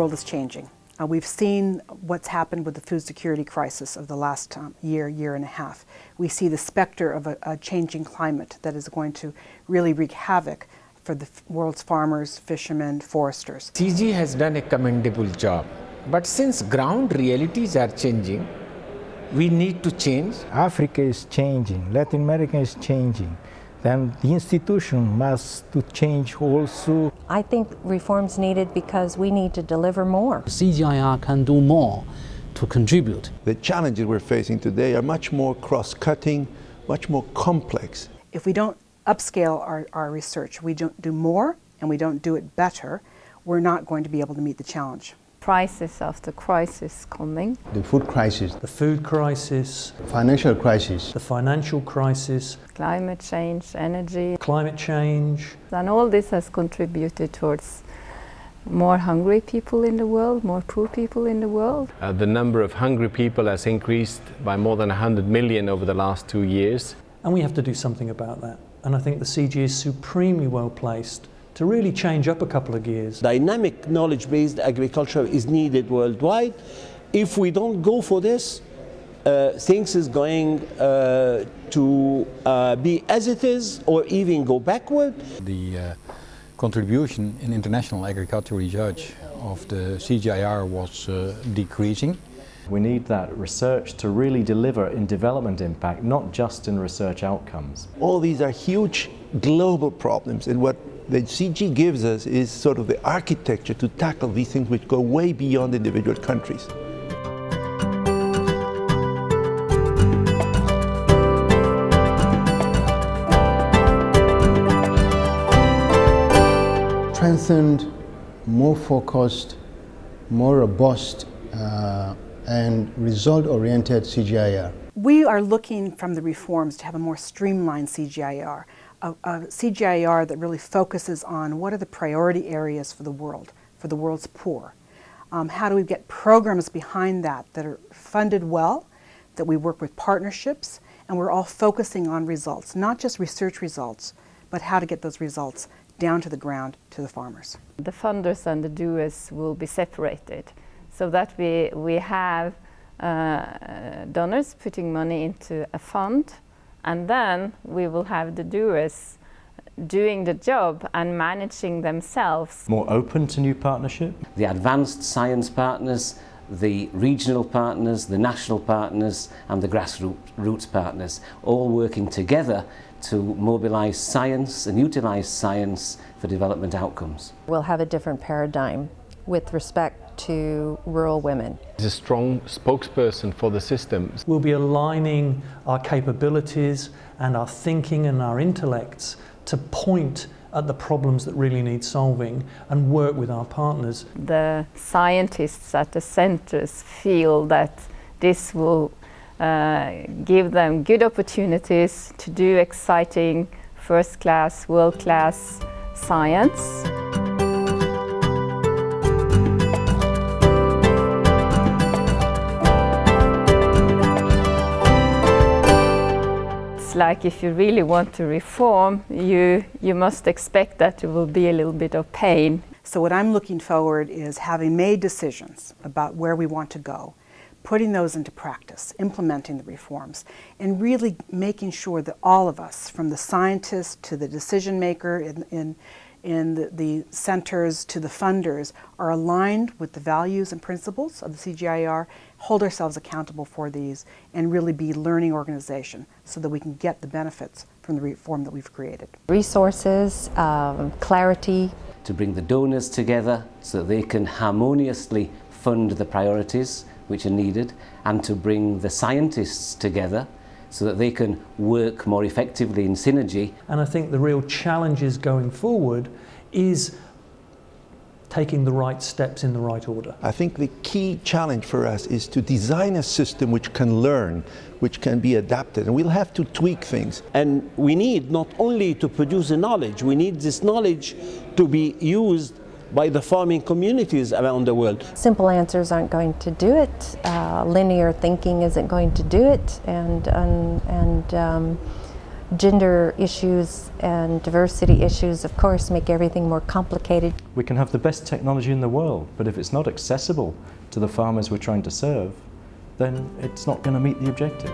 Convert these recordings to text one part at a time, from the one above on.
world is changing. We've seen what's happened with the food security crisis of the last year and a half. We see the specter of a changing climate that is going to really wreak havoc for the world's farmers, fishermen, foresters. CG has done a commendable job, but since ground realities are changing, we need to change. Africa is changing, Latin America is changing, then the institution must to change also. I think reforms needed because we need to deliver more. CGIAR can do more to contribute. The challenges we're facing today are much more cross-cutting, much more complex. If we don't upscale our research, we don't do more and we don't do it better, we're not going to be able to meet the challenge. Crisis after crisis coming. The food crisis. The food crisis. Financial crisis. The financial crisis. Climate change, energy. Climate change. And all this has contributed towards more hungry people in the world, more poor people in the world. The number of hungry people has increased by more than 100 million over the last 2 years. And we have to do something about that. And I think the CG is supremely well placed to really change up a couple of gears. Dynamic knowledge-based agriculture is needed worldwide. If we don't go for this, things is going to be as it is or even go backward. The contribution in international agricultural research of the CGIAR was decreasing. We need that research to really deliver in development impact, not just in research outcomes. All these are huge global problems, and what the CG gives us is sort of the architecture to tackle these things which go way beyond individual countries. Strengthened, more focused, more robust and result-oriented CGIAR. We are looking from the reforms to have a more streamlined CGIAR, a CGIAR that really focuses on what are the priority areas for the world's poor. How do we get programs behind that are funded well, that we work with partnerships, and we're all focusing on results, not just research results, but how to get those results down to the ground to the farmers. The funders and the doers will be separated, so that we have donors putting money into a fund, and then we will have the doers doing the job and managing themselves. More open to new partnership. The advanced science partners, the regional partners, the national partners and the grassroots partners, all working together to mobilise science and utilise science for development outcomes. We'll have a different paradigm with respect to rural women. He's a strong spokesperson for the systems. We'll be aligning our capabilities and our thinking and our intellects to point at the problems that really need solving and work with our partners. The scientists at the centres feel that this will give them good opportunities to do exciting, first-class, world-class science. It's like if you really want to reform, you must expect that there will be a little bit of pain. So what I'm looking forward is having made decisions about where we want to go, putting those into practice, implementing the reforms, and really making sure that all of us, from the scientist to the decision maker in the centers to the funders, are aligned with the values and principles of the CGIAR, hold ourselves accountable for these, and really be a learning organization so that we can get the benefits from the reform that we've created. Resources, clarity. To bring the donors together so that they can harmoniously fund the priorities which are needed, and to bring the scientists together so that they can work more effectively in synergy. And I think the real challenges going forward is taking the right steps in the right order. I think the key challenge for us is to design a system which can learn, which can be adapted, and we'll have to tweak things. And we need not only to produce the knowledge, we need this knowledge to be used by the farming communities around the world. Simple answers aren't going to do it. Linear thinking isn't going to do it, and Gender issues and diversity issues, of course, make everything more complicated. We can have the best technology in the world, but if it's not accessible to the farmers we're trying to serve, then it's not going to meet the objective.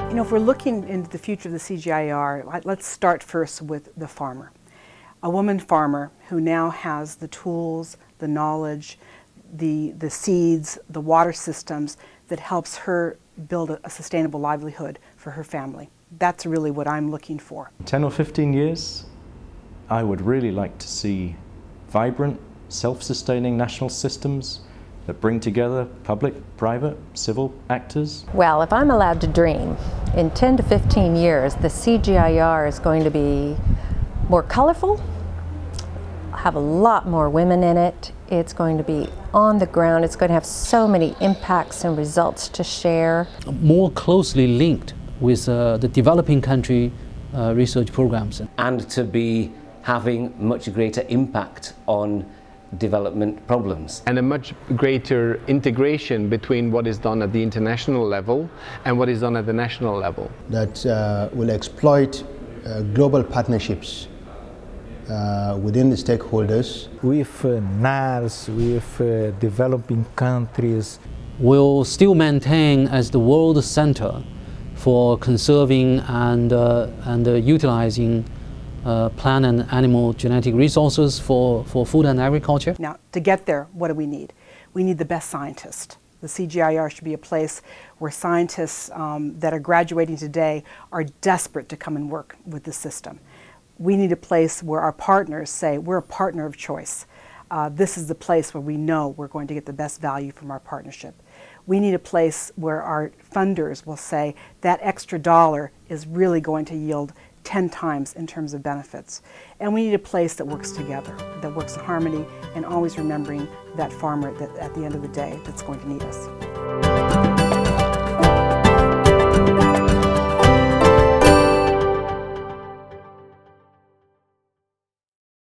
You know, if we're looking into the future of the CGIAR, let's start first with the farmer. A woman farmer who now has the tools, the knowledge, the seeds, the water systems that helps her build a sustainable livelihood for her family. That's really what I'm looking for. 10 or 15 years, I would really like to see vibrant, self-sustaining national systems that bring together public, private, civil actors. Well, if I'm allowed to dream, in 10 to 15 years, the CGIAR is going to be more colorful, have a lot more women in it. It's going to be on the ground. It's going to have so many impacts and results to share. More closely linked with the developing country research programs. And to be having much greater impact on development problems. And a much greater integration between what is done at the international level and what is done at the national level. That will exploit global partnerships within the stakeholders. With NARS, with developing countries. We'll still maintain as the world center for conserving and utilizing plant and animal genetic resources for food and agriculture. Now, to get there, what do we need? We need the best scientists. The CGIAR should be a place where scientists that are graduating today are desperate to come and work with the system. We need a place where our partners say, we're a partner of choice. This is the place where we know we're going to get the best value from our partnership. We need a place where our funders will say that extra dollar is really going to yield 10 times in terms of benefits. And we need a place that works together, that works in harmony, and always remembering that farmer that at the end of the day that's going to need us.